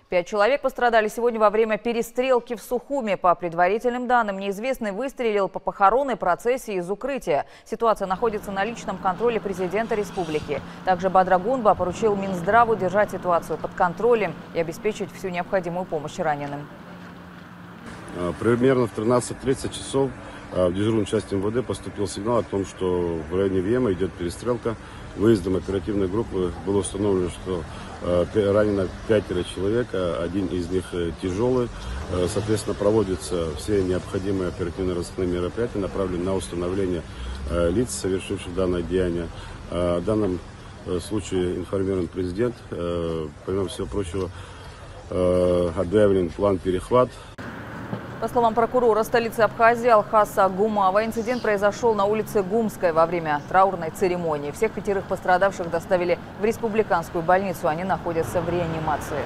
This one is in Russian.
5 человек пострадали сегодня во время перестрелки в Сухуми. По предварительным данным, неизвестный выстрелил по похоронной процессии из укрытия. Ситуация находится на личном контроле президента республики. Также Бадрагунба поручил Минздраву держать ситуацию под контролем и обеспечить всю необходимую помощь раненым. Примерно в 13:30 часов в дежурную часть МВД поступил сигнал о том, что в районе Вема идет перестрелка. Выездом оперативной группы было установлено, что ранено 5 человек, один из них тяжелый. Соответственно, проводятся все необходимые оперативно-розыскные мероприятия, направленные на установление лиц, совершивших данное деяние. В данном случае информирован президент. Помимо всего прочего, объявлен план перехват. По словам прокурора столицы Абхазии Алхаса Гумава, инцидент произошел на улице Гумской во время траурной церемонии. Всех 5 пострадавших доставили в республиканскую больницу. Они находятся в реанимации.